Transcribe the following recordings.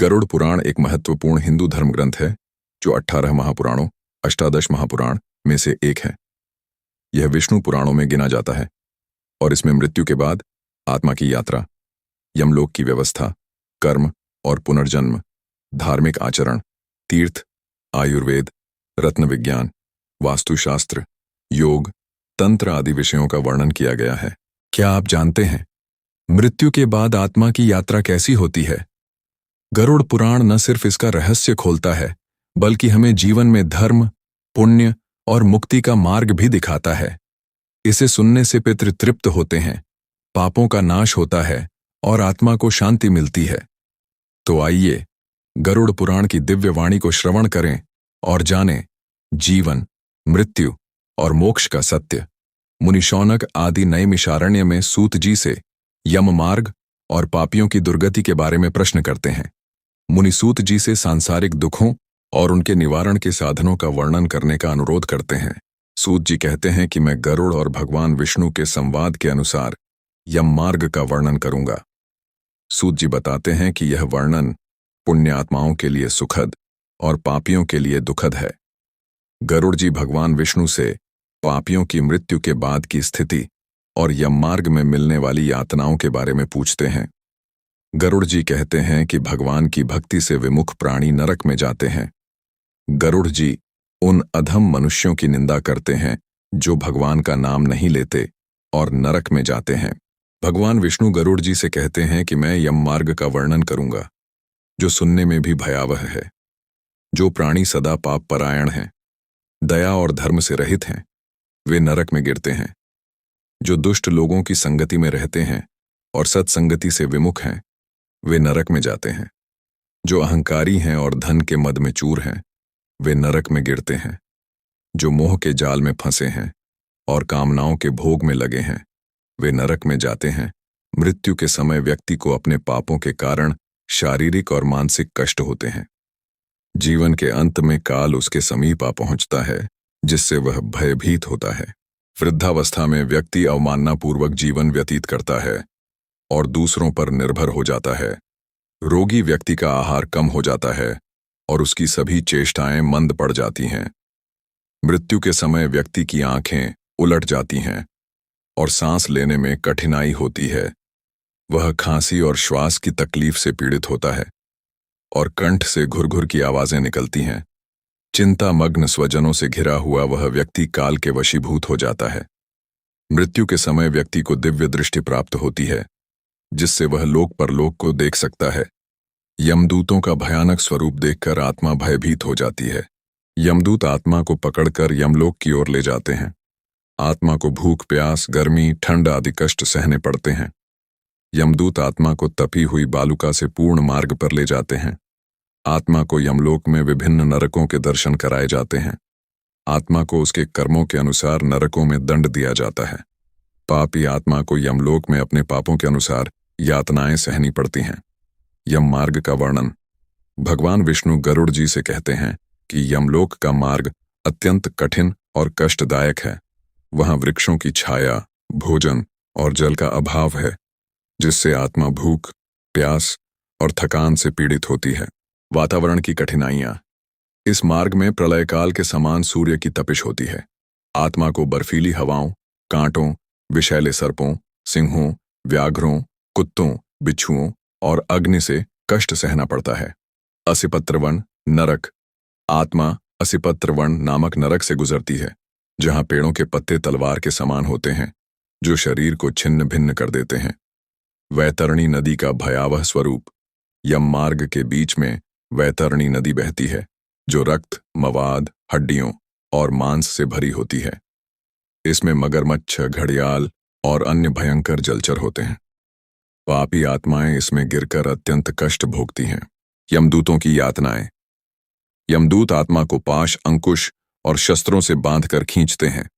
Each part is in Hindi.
गरुड़ पुराण एक महत्वपूर्ण हिंदू धर्म ग्रंथ है जो 18 महापुराणों, अष्टादश महापुराण में से एक है। यह विष्णु पुराणों में गिना जाता है और इसमें मृत्यु के बाद आत्मा की यात्रा, यमलोक की व्यवस्था, कर्म और पुनर्जन्म, धार्मिक आचरण, तीर्थ, आयुर्वेद, रत्न विज्ञान, वास्तुशास्त्र, योग, तंत्र आदि विषयों का वर्णन किया गया है। क्या आप जानते हैं मृत्यु के बाद आत्मा की यात्रा कैसी होती है? गरुड़ पुराण न सिर्फ इसका रहस्य खोलता है, बल्कि हमें जीवन में धर्म, पुण्य और मुक्ति का मार्ग भी दिखाता है। इसे सुनने से पितृ तृप्त होते हैं, पापों का नाश होता है और आत्मा को शांति मिलती है। तो आइए गरुड़ पुराण की दिव्य वाणी को श्रवण करें और जानें जीवन, मृत्यु और मोक्ष का सत्य। मुनि शौनक आदि नैमिषारण्य में सूत जी से यम मार्ग और पापियों की दुर्गति के बारे में प्रश्न करते हैं। मुनि सूत जी से सांसारिक दुखों और उनके निवारण के साधनों का वर्णन करने का अनुरोध करते हैं। सूत जी कहते हैं कि मैं गरुड़ और भगवान विष्णु के संवाद के अनुसार यम मार्ग का वर्णन करूंगा। सूत जी बताते हैं कि यह वर्णन पुण्य आत्माओं के लिए सुखद और पापियों के लिए दुखद है। गरुड़ जी भगवान विष्णु से पापियों की मृत्यु के बाद की स्थिति और यम मार्ग में मिलने वाली यातनाओं के बारे में पूछते हैं। गरुड़ जी कहते हैं कि भगवान की भक्ति से विमुख प्राणी नरक में जाते हैं। गरुड़ जी उन अधम मनुष्यों की निंदा करते हैं जो भगवान का नाम नहीं लेते और नरक में जाते हैं। भगवान विष्णु गरुड़ जी से कहते हैं कि मैं यम मार्ग का वर्णन करूंगा, जो सुनने में भी भयावह है। जो प्राणी सदा पाप परायण हैं, दया और धर्म से रहित हैं, वे नरक में गिरते हैं। जो दुष्ट लोगों की संगति में रहते हैं और सत्संगति से विमुख हैं, वे नरक में जाते हैं। जो अहंकारी हैं और धन के मद में चूर हैं, वे नरक में गिरते हैं। जो मोह के जाल में फंसे हैं और कामनाओं के भोग में लगे हैं, वे नरक में जाते हैं। मृत्यु के समय व्यक्ति को अपने पापों के कारण शारीरिक और मानसिक कष्ट होते हैं। जीवन के अंत में काल उसके समीप आ पहुंचता है, जिससे वह भयभीत होता है। वृद्धावस्था में व्यक्ति अवमाननापूर्वक जीवन व्यतीत करता है और दूसरों पर निर्भर हो जाता है। रोगी व्यक्ति का आहार कम हो जाता है और उसकी सभी चेष्टाएं मंद पड़ जाती हैं। मृत्यु के समय व्यक्ति की आंखें उलट जाती हैं और सांस लेने में कठिनाई होती है। वह खांसी और श्वास की तकलीफ से पीड़ित होता है और कंठ से घुरघुर की आवाजें निकलती हैं। चिंता मग्न स्वजनों से घिरा हुआ वह व्यक्ति काल के वशीभूत हो जाता है। मृत्यु के समय व्यक्ति को दिव्य दृष्टि प्राप्त होती है, जिससे वह लोक परलोक को देख सकता है। यमदूतों का भयानक स्वरूप देखकर आत्मा भयभीत हो जाती है। यमदूत आत्मा को पकड़कर यमलोक की ओर ले जाते हैं। आत्मा को भूख, प्यास, गर्मी, ठंड आदि कष्ट सहने पड़ते हैं। यमदूत आत्मा को तपी हुई बालुका से पूर्ण मार्ग पर ले जाते हैं। आत्मा को यमलोक में विभिन्न नरकों के दर्शन कराए जाते हैं। आत्मा को उसके कर्मों के अनुसार नरकों में दंड दिया जाता है। पापी आत्मा को यमलोक में अपने पापों के अनुसार यातनाएं सहनी पड़ती हैं। यम मार्ग का वर्णन भगवान विष्णु गरुड़ जी से कहते हैं कि यमलोक का मार्ग अत्यंत कठिन और कष्टदायक है। वहां वृक्षों की छाया, भोजन और जल का अभाव है, जिससे आत्मा भूख, प्यास और थकान से पीड़ित होती है। वातावरण की कठिनाइयां इस मार्ग में प्रलयकाल के समान सूर्य की तपिश होती है। आत्मा को बर्फीली हवाओं, कांटों, विषैले सर्पों, सिंहों, व्याघ्रों, कुत्तों, बिच्छुओं और अग्नि से कष्ट सहना पड़ता है। असिपत्रवन नरक आत्मा असिपत्रवन नामक नरक से गुजरती है, जहां पेड़ों के पत्ते तलवार के समान होते हैं, जो शरीर को छिन्न भिन्न कर देते हैं। वैतरणी नदी का भयावह स्वरूप यम मार्ग के बीच में वैतरणी नदी बहती है, जो रक्त, मवाद, हड्डियों और मांस से भरी होती है। इसमें मगरमच्छ, घड़ियाल और अन्य भयंकर जलचर होते हैं। पापी आत्माएं इसमें गिरकर अत्यंत कष्ट भोगती हैं। यमदूतों की यातनाएं यमदूत आत्मा को पाश, अंकुश और शस्त्रों से बांधकर खींचते हैं।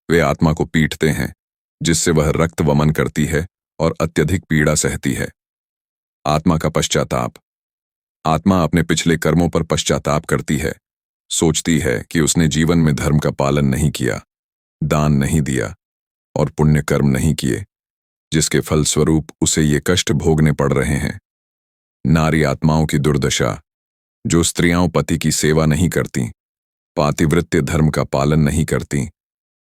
वे आत्मा को पीटते हैं, जिससे वह रक्त वमन करती है और अत्यधिक पीड़ा सहती है। आत्मा का पश्चाताप आत्मा अपने पिछले कर्मों पर पश्चाताप करती है। सोचती है कि उसने जीवन में धर्म का पालन नहीं किया, दान नहीं दिया और पुण्य कर्म नहीं किए, जिसके फलस्वरूप उसे ये कष्ट भोगने पड़ रहे हैं। नारी आत्माओं की दुर्दशा, जो स्त्रियां पति की सेवा नहीं करती, पातिव्रत्य धर्म का पालन नहीं करती,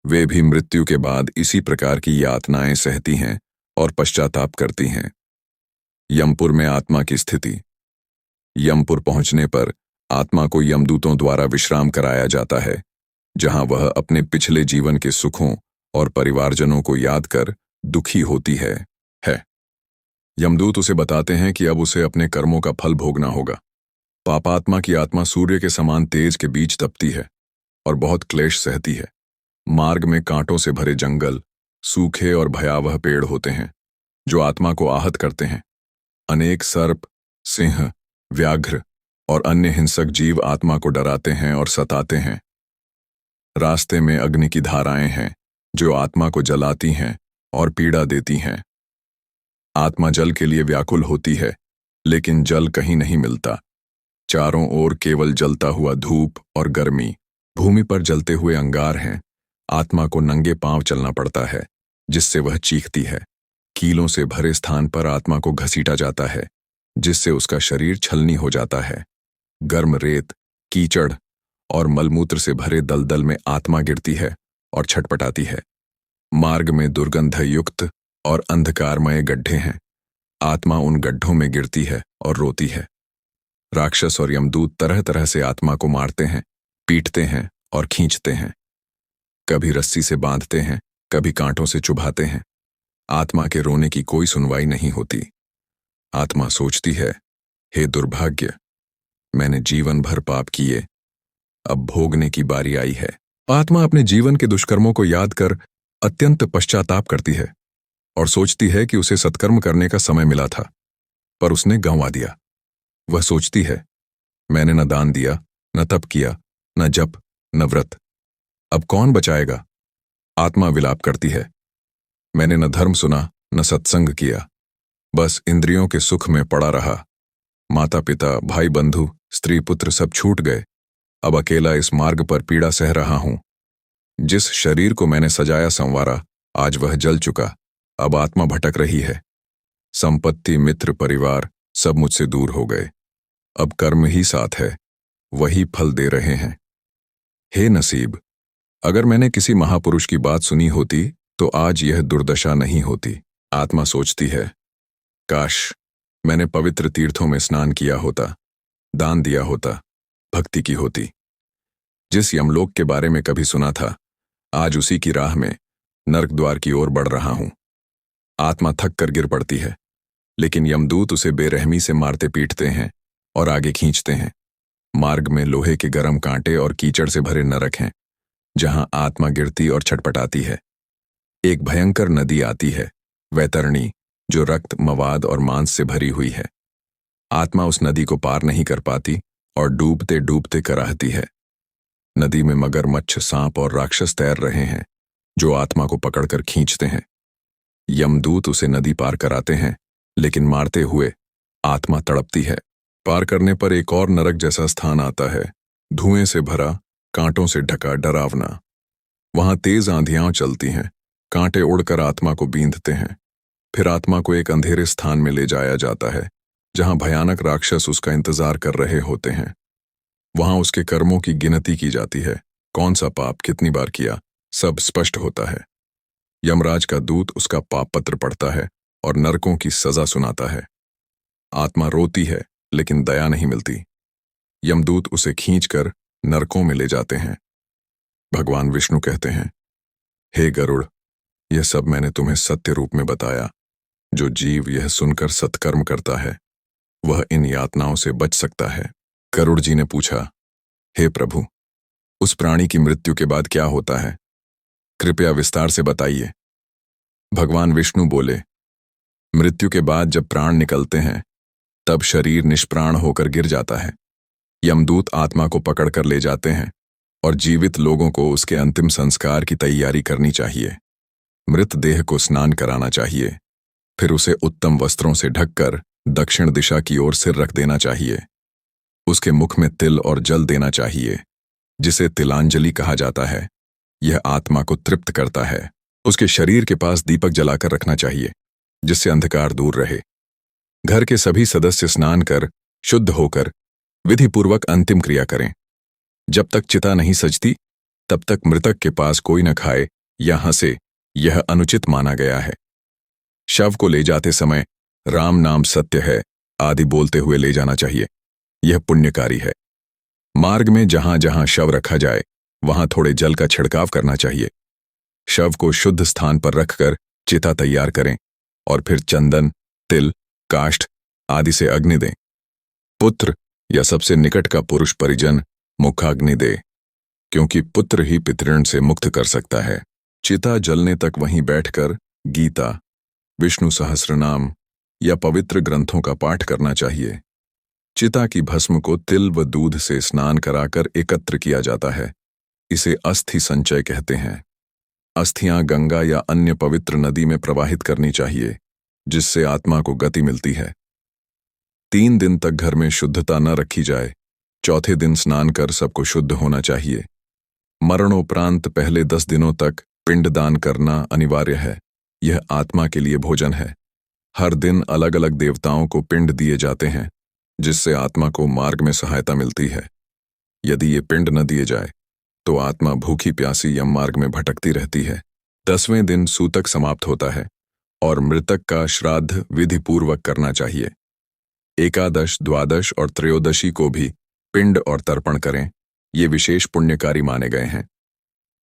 वे भी मृत्यु के बाद इसी प्रकार की यातनाएं सहती हैं और पश्चाताप करती हैं। यमपुर में आत्मा की स्थिति। यमपुर पहुंचने पर आत्मा को यमदूतों द्वारा विश्राम कराया जाता है, जहां वह अपने पिछले जीवन के सुखों और परिवारजनों को याद कर दुखी होती है। यमदूत उसे बताते हैं कि अब उसे अपने कर्मों का फल भोगना होगा। पापात्मा की आत्मा सूर्य के समान तेज के बीच तपती है और बहुत क्लेश सहती है। मार्ग में कांटों से भरे जंगल, सूखे और भयावह पेड़ होते हैं जो आत्मा को आहत करते हैं। अनेक सर्प, सिंह, व्याघ्र और अन्य हिंसक जीव आत्मा को डराते हैं और सताते हैं। रास्ते में अग्नि की धाराएं हैं जो आत्मा को जलाती हैं और पीड़ा देती हैं। आत्मा जल के लिए व्याकुल होती है, लेकिन जल कहीं नहीं मिलता। चारों ओर केवल जलता हुआ धूप और गर्मी, भूमि पर जलते हुए अंगार हैं। आत्मा को नंगे पांव चलना पड़ता है, जिससे वह चीखती है। कीलों से भरे स्थान पर आत्मा को घसीटा जाता है, जिससे उसका शरीर छलनी हो जाता है। गर्म रेत, कीचड़ और मलमूत्र से भरे दलदल में आत्मा गिरती है और छटपटाती है। मार्ग में दुर्गंधयुक्त और अंधकारमय गड्ढे हैं। आत्मा उन गड्ढों में गिरती है और रोती है। राक्षस और यमदूत तरह तरह से आत्मा को मारते हैं, पीटते हैं और खींचते हैं। कभी रस्सी से बांधते हैं, कभी कांटों से चुभाते हैं। आत्मा के रोने की कोई सुनवाई नहीं होती। आत्मा सोचती है, हे दुर्भाग्य, मैंने जीवन भर पाप किए, अब भोगने की बारी आई है। आत्मा अपने जीवन के दुष्कर्मों को याद कर अत्यंत पश्चाताप करती है और सोचती है कि उसे सत्कर्म करने का समय मिला था, पर उसने गंवा दिया। वह सोचती है, मैंने न दान दिया, न तप किया, न जप, न व्रत, अब कौन बचाएगा? आत्मा विलाप करती है, मैंने न धर्म सुना, न सत्संग किया, बस इंद्रियों के सुख में पड़ा रहा। माता पिता, भाई बंधु, स्त्री पुत्र सब छूट गए। अब अकेला इस मार्ग पर पीड़ा सह रहा हूं। जिस शरीर को मैंने सजाया संवारा, आज वह जल चुका। अब आत्मा भटक रही है। संपत्ति, मित्र, परिवार सब मुझसे दूर हो गए। अब कर्म ही साथ है, वही फल दे रहे हैं। हे नसीब, अगर मैंने किसी महापुरुष की बात सुनी होती तो आज यह दुर्दशा नहीं होती। आत्मा सोचती है, काश मैंने पवित्र तीर्थों में स्नान किया होता, दान दिया होता, भक्ति की होती। जिस यमलोक के बारे में कभी सुना था, आज उसी की राह में नर्क द्वार की ओर बढ़ रहा हूं। आत्मा थक कर गिर पड़ती है, लेकिन यमदूत उसे बेरहमी से मारते पीटते हैं और आगे खींचते हैं। मार्ग में लोहे के गर्म कांटे और कीचड़ से भरे नरक हैं, जहां आत्मा गिरती और छटपटाती है। एक भयंकर नदी आती है, वैतरणी, जो रक्त, मवाद और मांस से भरी हुई है। आत्मा उस नदी को पार नहीं कर पाती और डूबते डूबते कराहती है। नदी में मगरमच्छ, सांप और राक्षस तैर रहे हैं, जो आत्मा को पकड़कर खींचते हैं। यमदूत उसे नदी पार कराते हैं, लेकिन मारते हुए आत्मा तड़पती है। पार करने पर एक और नरक जैसा स्थान आता है, धुएं से भरा, कांटों से ढका, डरावना। वहां तेज आंधियां चलती हैं, कांटे उड़कर आत्मा को बींधते हैं। फिर आत्मा को एक अंधेरे स्थान में ले जाया जाता है, जहां भयानक राक्षस उसका इंतजार कर रहे होते हैं। वहां उसके कर्मों की गिनती की जाती है, कौन सा पाप कितनी बार किया, सब स्पष्ट होता है। यमराज का दूत उसका पाप पत्र पढ़ता है और नरकों की सजा सुनाता है। आत्मा रोती है, लेकिन दया नहीं मिलती। यमदूत उसे खींचकर नरकों में ले जाते हैं। भगवान विष्णु कहते हैं, हे गरुड़, यह सब मैंने तुम्हें सत्य रूप में बताया। जो जीव यह सुनकर सत्कर्म करता है, वह इन यातनाओं से बच सकता है। गरुड़ जी ने पूछा, हे प्रभु, उस प्राणी की मृत्यु के बाद क्या होता है? कृपया विस्तार से बताइए। भगवान विष्णु बोले, मृत्यु के बाद जब प्राण निकलते हैं, तब शरीर निष्प्राण होकर गिर जाता है। यमदूत आत्मा को पकड़कर ले जाते हैं और जीवित लोगों को उसके अंतिम संस्कार की तैयारी करनी चाहिए। मृत देह को स्नान कराना चाहिए, फिर उसे उत्तम वस्त्रों से ढककर दक्षिण दिशा की ओर सिर रख देना चाहिए। उसके मुख में तिल और जल देना चाहिए, जिसे तिलांजलि कहा जाता है। यह आत्मा को तृप्त करता है। उसके शरीर के पास दीपक जलाकर रखना चाहिए, जिससे अंधकार दूर रहे। घर के सभी सदस्य स्नान कर शुद्ध होकर विधिपूर्वक अंतिम क्रिया करें। जब तक चिता नहीं सजती तब तक मृतक के पास कोई न खाए या हंसे, यह अनुचित माना गया है। शव को ले जाते समय राम नाम सत्य है आदि बोलते हुए ले जाना चाहिए, यह पुण्यकारी है। मार्ग में जहां जहां शव रखा जाए वहां थोड़े जल का छिड़काव करना चाहिए। शव को शुद्ध स्थान पर रखकर चिता तैयार करें और फिर चंदन, तिल, काष्ठ आदि से अग्नि दें। पुत्र या सबसे निकट का पुरुष परिजन मुखाग्नि दे, क्योंकि पुत्र ही पितृण से मुक्त कर सकता है। चिता जलने तक वहीं बैठकर गीता, विष्णु सहस्रनाम या पवित्र ग्रंथों का पाठ करना चाहिए। चिता की भस्म को तिल व दूध से स्नान कराकर एकत्र किया जाता है। इसे अस्थि संचय कहते हैं। अस्थियां गंगा या अन्य पवित्र नदी में प्रवाहित करनी चाहिए, जिससे आत्मा को गति मिलती है। 3 दिन तक घर में शुद्धता न रखी जाए। चौथे दिन स्नान कर सबको शुद्ध होना चाहिए। मरणोपरांत पहले 10 दिनों तक पिंडदान करना अनिवार्य है। यह आत्मा के लिए भोजन है। हर दिन अलग अलग देवताओं को पिंड दिए जाते हैं, जिससे आत्मा को मार्ग में सहायता मिलती है। यदि ये पिंड न दिए जाए तो आत्मा भूखी प्यासी यम मार्ग में भटकती रहती है। 10वें दिन सूतक समाप्त होता है और मृतक का श्राद्ध विधिपूर्वक करना चाहिए। एकादश, द्वादश और त्रयोदशी को भी पिंड और तर्पण करें, ये विशेष पुण्यकारी माने गए हैं।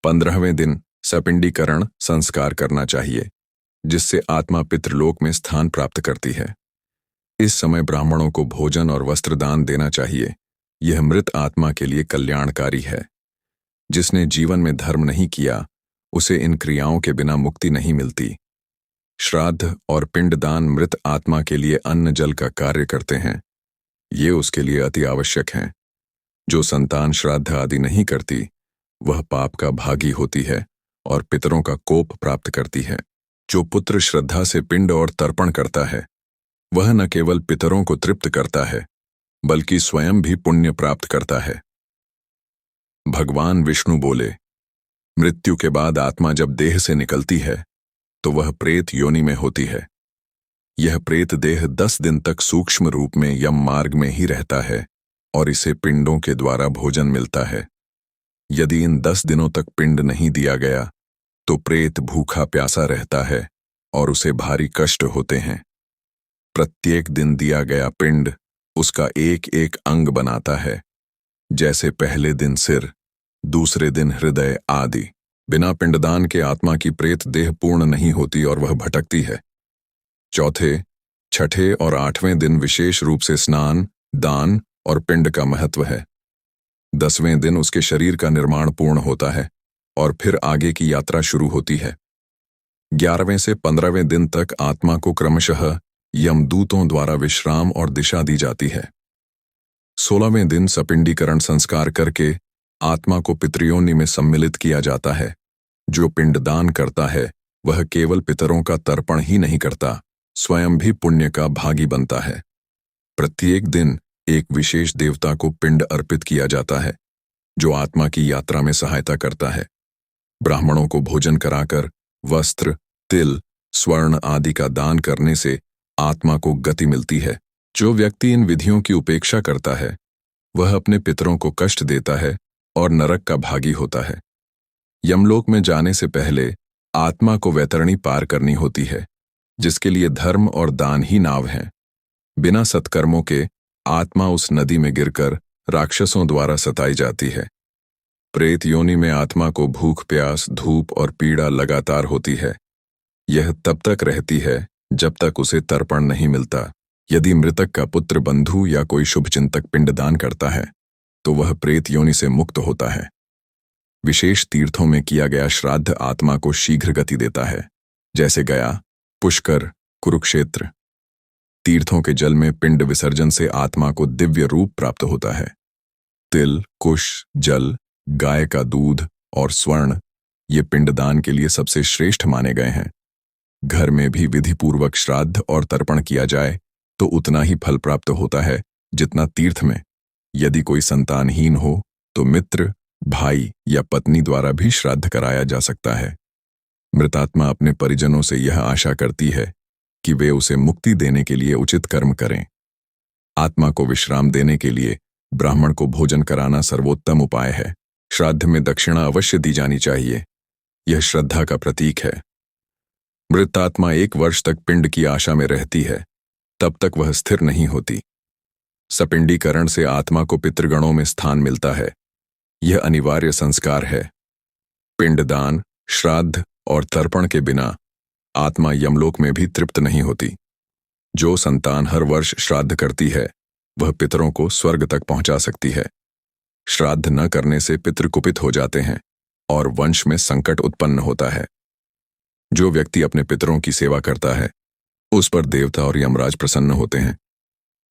15वें दिन सपिंडीकरण संस्कार करना चाहिए, जिससे आत्मा पितृलोक में स्थान प्राप्त करती है। इस समय ब्राह्मणों को भोजन और वस्त्र दान देना चाहिए। यह मृत आत्मा के लिए कल्याणकारी है। जिसने जीवन में धर्म नहीं किया, उसे इन क्रियाओं के बिना मुक्ति नहीं मिलती। श्राद्ध और पिंडदान मृत आत्मा के लिए अन्न जल का कार्य करते हैं। ये उसके लिए अति आवश्यक हैं। जो संतान श्राद्ध आदि नहीं करती, वह पाप का भागी होती है और पितरों का कोप प्राप्त करती है। जो पुत्र श्रद्धा से पिंड और तर्पण करता है, वह न केवल पितरों को तृप्त करता है, बल्कि स्वयं भी पुण्य प्राप्त करता है। भगवान विष्णु बोले, मृत्यु के बाद आत्मा जब देह से निकलती है तो वह प्रेत योनि में होती है। यह प्रेत देह 10 दिन तक सूक्ष्म रूप में यम मार्ग में ही रहता है और इसे पिंडों के द्वारा भोजन मिलता है। यदि इन 10 दिनों तक पिंड नहीं दिया गया तो प्रेत भूखा प्यासा रहता है और उसे भारी कष्ट होते हैं। प्रत्येक दिन दिया गया पिंड उसका एक एक अंग बनाता है, जैसे पहले दिन सिर, दूसरे दिन हृदय आदि। बिना पिंडदान के आत्मा की प्रेत देह पूर्ण नहीं होती और वह भटकती है। चौथे, छठे और 8वें दिन विशेष रूप से स्नान, दान और पिंड का महत्व है। 10वें दिन उसके शरीर का निर्माण पूर्ण होता है और फिर आगे की यात्रा शुरू होती है। 11वें से 15वें दिन तक आत्मा को क्रमशः यमदूतों द्वारा विश्राम और दिशा दी जाती है। 16वें दिन सपिंडीकरण संस्कार करके आत्मा को पितृयोनि में सम्मिलित किया जाता है। जो पिंडदान करता है वह केवल पितरों का तर्पण ही नहीं करता, स्वयं भी पुण्य का भागी बनता है। प्रत्येक दिन एक विशेष देवता को पिंड अर्पित किया जाता है, जो आत्मा की यात्रा में सहायता करता है। ब्राह्मणों को भोजन कराकर वस्त्र, तिल, स्वर्ण आदि का दान करने से आत्मा को गति मिलती है। जो व्यक्ति इन विधियों की उपेक्षा करता है, वह अपने पितरों को कष्ट देता है और नरक का भागी होता है। यमलोक में जाने से पहले आत्मा को वैतरणी पार करनी होती है, जिसके लिए धर्म और दान ही नाव हैं। बिना सत्कर्मों के आत्मा उस नदी में गिरकर राक्षसों द्वारा सताई जाती है। प्रेत योनि में आत्मा को भूख प्यास, धूप और पीड़ा लगातार होती है। यह तब तक रहती है जब तक उसे तर्पण नहीं मिलता। यदि मृतक का पुत्र, बंधु या कोई शुभचिंतक पिंडदान करता है तो वह प्रेत योनि से मुक्त होता है। विशेष तीर्थों में किया गया श्राद्ध आत्मा को शीघ्र गति देता है, जैसे गया, पुष्कर, कुरुक्षेत्र। तीर्थों के जल में पिंड विसर्जन से आत्मा को दिव्य रूप प्राप्त होता है। तिल, कुश, जल, गाय का दूध और स्वर्ण ये पिंडदान के लिए सबसे श्रेष्ठ माने गए हैं। घर में भी विधिपूर्वक श्राद्ध और तर्पण किया जाए तो उतना ही फल प्राप्त होता है जितना तीर्थ में। यदि कोई संतानहीन हो तो मित्र, भाई या पत्नी द्वारा भी श्राद्ध कराया जा सकता है। मृतात्मा अपने परिजनों से यह आशा करती है कि वे उसे मुक्ति देने के लिए उचित कर्म करें। आत्मा को विश्राम देने के लिए ब्राह्मण को भोजन कराना सर्वोत्तम उपाय है। श्राद्ध में दक्षिणा अवश्य दी जानी चाहिए। यह श्रद्धा का प्रतीक है। मृत आत्मा 1 वर्ष तक पिंड की आशा में रहती है, तब तक वह स्थिर नहीं होती। सपिंडीकरण से आत्मा को पितृगणों में स्थान मिलता है। यह अनिवार्य संस्कार है। पिंडदान, श्राद्ध और तर्पण के बिना आत्मा यमलोक में भी तृप्त नहीं होती। जो संतान हर वर्ष श्राद्ध करती है वह पितरों को स्वर्ग तक पहुंचा सकती है। श्राद्ध न करने से पितृ कुपित हो जाते हैं और वंश में संकट उत्पन्न होता है। जो व्यक्ति अपने पितरों की सेवा करता है उस पर देवता और यमराज प्रसन्न होते हैं।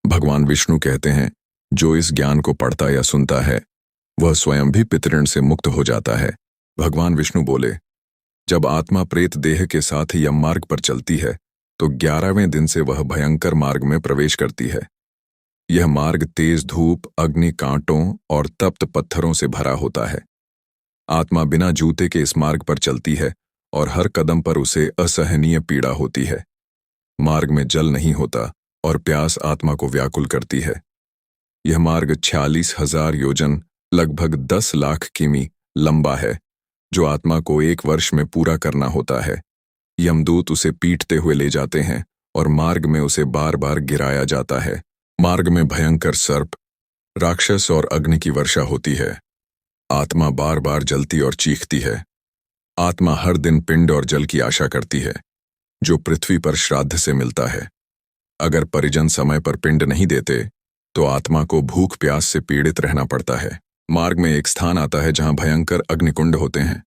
भगवान विष्णु कहते हैं, जो इस ज्ञान को पढ़ता या सुनता है वह स्वयं भी पितृण से मुक्त हो जाता है। भगवान विष्णु बोले, जब आत्मा प्रेत देह के साथ यम मार्ग पर चलती है तो 11वें दिन से वह भयंकर मार्ग में प्रवेश करती है। यह मार्ग तेज धूप, अग्नि, कांटों और तप्त पत्थरों से भरा होता है। आत्मा बिना जूते के इस मार्ग पर चलती है और हर कदम पर उसे असहनीय पीड़ा होती है। मार्ग में जल नहीं होता और प्यास आत्मा को व्याकुल करती है। यह मार्ग 46,000 योजन, लगभग 10 लाख किमी लंबा है, जो आत्मा को 1 वर्ष में पूरा करना होता है। यमदूत उसे पीटते हुए ले जाते हैं और मार्ग में उसे बार बार गिराया जाता है। मार्ग में भयंकर सर्प, राक्षस और अग्नि की वर्षा होती है। आत्मा बार बार जलती और चीखती है। आत्मा हर दिन पिंड और जल की आशा करती है, जो पृथ्वी पर श्राद्ध से मिलता है। अगर परिजन समय पर पिंड नहीं देते तो आत्मा को भूख प्यास से पीड़ित रहना पड़ता है। मार्ग में एक स्थान आता है जहां भयंकर अग्निकुंड होते हैं।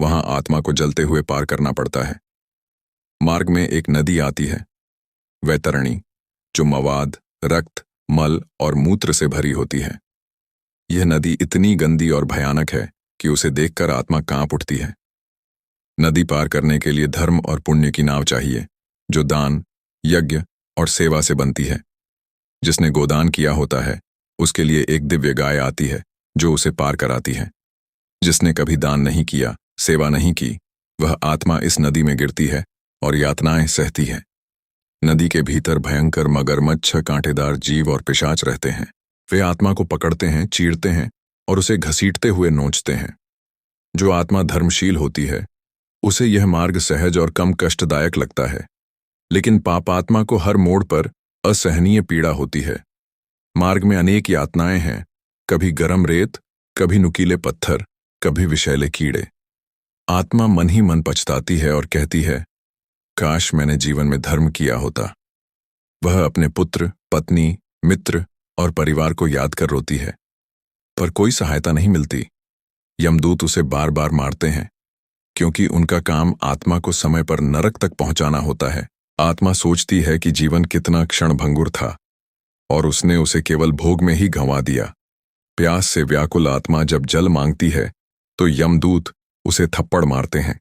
वहां आत्मा को जलते हुए पार करना पड़ता है। मार्ग में एक नदी आती है, वैतरणी, जो मवाद, रक्त, मल और मूत्र से भरी होती है। यह नदी इतनी गंदी और भयानक है कि उसे देखकर आत्मा कांप उठती है। नदी पार करने के लिए धर्म और पुण्य की नाव चाहिए, जो दान, यज्ञ और सेवा से बनती है। जिसने गोदान किया होता है उसके लिए एक दिव्य गाय आती है जो उसे पार कराती है। जिसने कभी दान नहीं किया, सेवा नहीं की, वह आत्मा इस नदी में गिरती है और यातनाएं सहती है। नदी के भीतर भयंकर मगरमच्छ, कांटेदार जीव और पिशाच रहते हैं। वे आत्मा को पकड़ते हैं, चीरते हैं और उसे घसीटते हुए नोचते हैं। जो आत्मा धर्मशील होती है उसे यह मार्ग सहज और कम कष्टदायक लगता है, लेकिन पापात्मा को हर मोड़ पर असहनीय पीड़ा होती है। मार्ग में अनेक यातनाएं हैं, कभी गरम रेत, कभी नुकीले पत्थर, कभी विषैले कीड़े। आत्मा मन ही मन पछताती है और कहती है, काश मैंने जीवन में धर्म किया होता। वह अपने पुत्र, पत्नी, मित्र और परिवार को याद कर रोती है, पर कोई सहायता नहीं मिलती। यमदूत उसे बार बार मारते हैं, क्योंकि उनका काम आत्मा को समय पर नरक तक पहुंचाना होता है। आत्मा सोचती है कि जीवन कितना क्षणभंगुर था और उसने उसे केवल भोग में ही गंवा दिया। प्यास से व्याकुल आत्मा जब जल मांगती है तो यमदूत उसे थप्पड़ मारते हैं।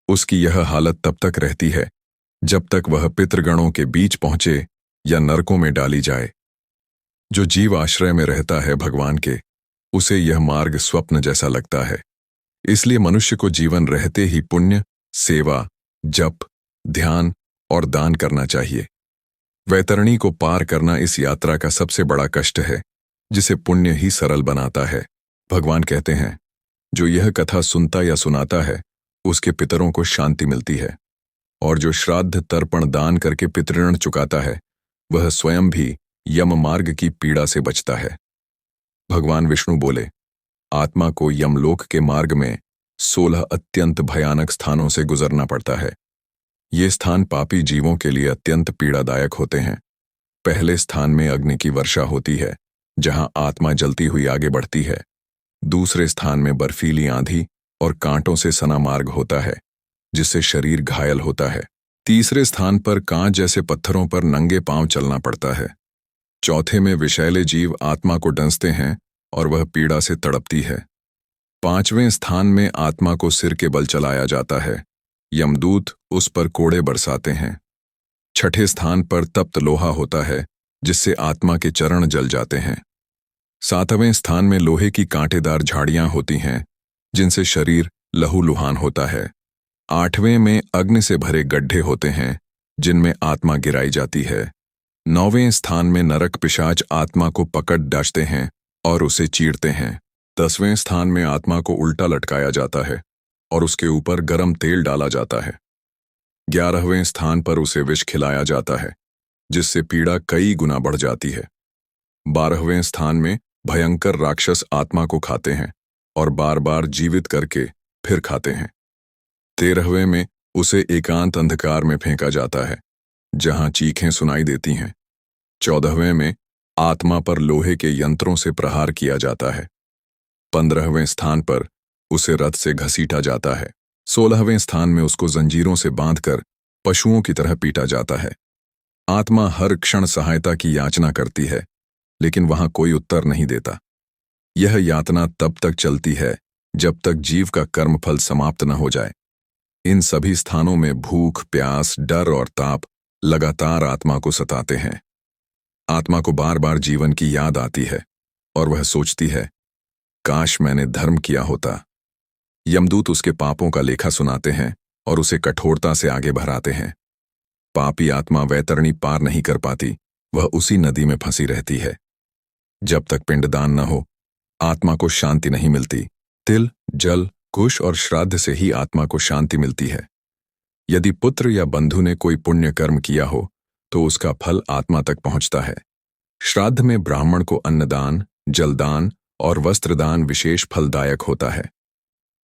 उसकी यह हालत तब तक रहती है जब तक वह पितृगणों के बीच पहुंचे या नरकों में डाली जाए। जो जीव आश्रय में रहता है भगवान के, उसे यह मार्ग स्वप्न जैसा लगता है। इसलिए मनुष्य को जीवन रहते ही पुण्य, सेवा, जप, ध्यान और दान करना चाहिए। वैतरणी को पार करना इस यात्रा का सबसे बड़ा कष्ट है, जिसे पुण्य ही सरल बनाता है। भगवान कहते हैं, जो यह कथा सुनता या सुनाता है उसके पितरों को शांति मिलती है, और जो श्राद्ध, तर्पण, दान करके पितृण चुकाता है वह स्वयं भी यम मार्ग की पीड़ा से बचता है। भगवान विष्णु बोले, आत्मा को यमलोक के मार्ग में 16 अत्यंत भयानक स्थानों से गुजरना पड़ता है। ये स्थान पापी जीवों के लिए अत्यंत पीड़ादायक होते हैं। पहले स्थान में अग्नि की वर्षा होती है, जहां आत्मा जलती हुई आगे बढ़ती है। दूसरे स्थान में बर्फीली आंधी और कांटों से सना मार्ग होता है, जिससे शरीर घायल होता है। तीसरे स्थान पर कांच जैसे पत्थरों पर नंगे पांव चलना पड़ता है। चौथे में विषैले जीव आत्मा को डंसते हैं और वह पीड़ा से तड़पती है। पांचवें स्थान में आत्मा को सिर के बल चलाया जाता है। यमदूत उस पर कोड़े बरसाते हैं। छठे स्थान पर तप्त लोहा होता है, जिससे आत्मा के चरण जल जाते हैं। सातवें स्थान में लोहे की कांटेदार झाड़ियां होती हैं, जिनसे शरीर लहूलुहान होता है। आठवें में अग्नि से भरे गड्ढे होते हैं, जिनमें आत्मा गिराई जाती है। 9वें स्थान में नरक पिशाच आत्मा को पकड़ डांचते हैं और उसे चीरते हैं। 10वें स्थान में आत्मा को उल्टा लटकाया जाता है और उसके ऊपर गरम तेल डाला जाता है। 11वें स्थान पर उसे विष खिलाया जाता है, जिससे पीड़ा कई गुना बढ़ जाती है। 12वें स्थान में भयंकर राक्षस आत्मा को खाते हैं और बार बार जीवित करके फिर खाते हैं। 13वें में उसे एकांत अंधकार में फेंका जाता है, जहां चीखें सुनाई देती हैं। 14वें में आत्मा पर लोहे के यंत्रों से प्रहार किया जाता है। 15वें स्थान पर उसे रथ से घसीटा जाता है। 16वें स्थान में उसको जंजीरों से बांधकर पशुओं की तरह पीटा जाता है। आत्मा हर क्षण सहायता की याचना करती है, लेकिन वहां कोई उत्तर नहीं देता। यह यातना तब तक चलती है जब तक जीव का कर्मफल समाप्त न हो जाए। इन सभी स्थानों में भूख, प्यास, डर और ताप लगातार आत्मा को सताते हैं। आत्मा को बार बार जीवन की याद आती है और वह सोचती है, काश मैंने धर्म किया होता। यमदूत उसके पापों का लेखा सुनाते हैं और उसे कठोरता से आगे बढ़ाते हैं। पापी आत्मा वैतरणी पार नहीं कर पाती, वह उसी नदी में फंसी रहती है। जब तक पिंडदान न हो, आत्मा को शांति नहीं मिलती। तिल, जल, कुश और श्राद्ध से ही आत्मा को शांति मिलती है। यदि पुत्र या बंधु ने कोई पुण्य कर्म किया हो, तो उसका फल आत्मा तक पहुंचता है। श्राद्ध में ब्राह्मण को अन्नदान, जलदान और वस्त्रदान विशेष फलदायक होता है।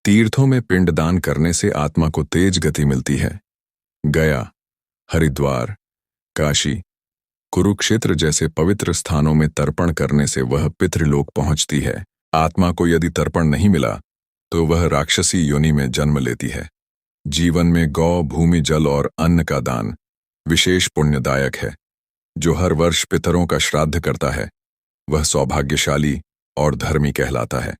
तीर्थों में पिंडदान करने से आत्मा को तेज गति मिलती है। गया, हरिद्वार, काशी, कुरुक्षेत्र जैसे पवित्र स्थानों में तर्पण करने से वह पितृलोक पहुंचती है। आत्मा को यदि तर्पण नहीं मिला, तो वह राक्षसी योनि में जन्म लेती है। जीवन में गौ, भूमि, जल और अन्न का दान विशेष पुण्यदायक है। जो हर वर्ष पितरों का श्राद्ध करता है, वह सौभाग्यशाली और धर्मी कहलाता है।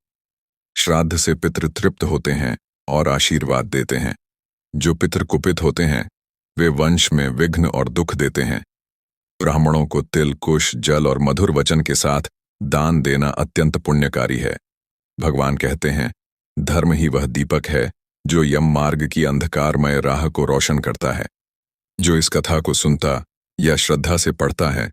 श्राद्ध से पितृ तृप्त होते हैं और आशीर्वाद देते हैं। जो पितृ कुपित होते हैं, वे वंश में विघ्न और दुख देते हैं। ब्राह्मणों को तिल, कुश, जल और मधुर वचन के साथ दान देना अत्यंत पुण्यकारी है। भगवान कहते हैं, धर्म ही वह दीपक है जो यम मार्ग की अंधकारमय राह को रोशन करता है। जो इस कथा को सुनता या श्रद्धा से पढ़ता है,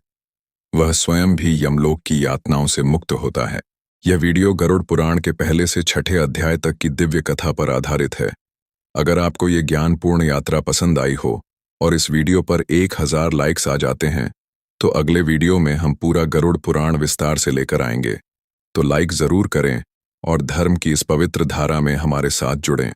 वह स्वयं भी यमलोक की यातनाओं से मुक्त होता है। यह वीडियो गरुड़ पुराण के पहले से 6ठे अध्याय तक की दिव्य कथा पर आधारित है। अगर आपको ये ज्ञानपूर्ण यात्रा पसंद आई हो और इस वीडियो पर 1000 लाइक्स आ जाते हैं, तो अगले वीडियो में हम पूरा गरुड़ पुराण विस्तार से लेकर आएंगे। तो लाइक जरूर करें और धर्म की इस पवित्र धारा में हमारे साथ जुड़ें।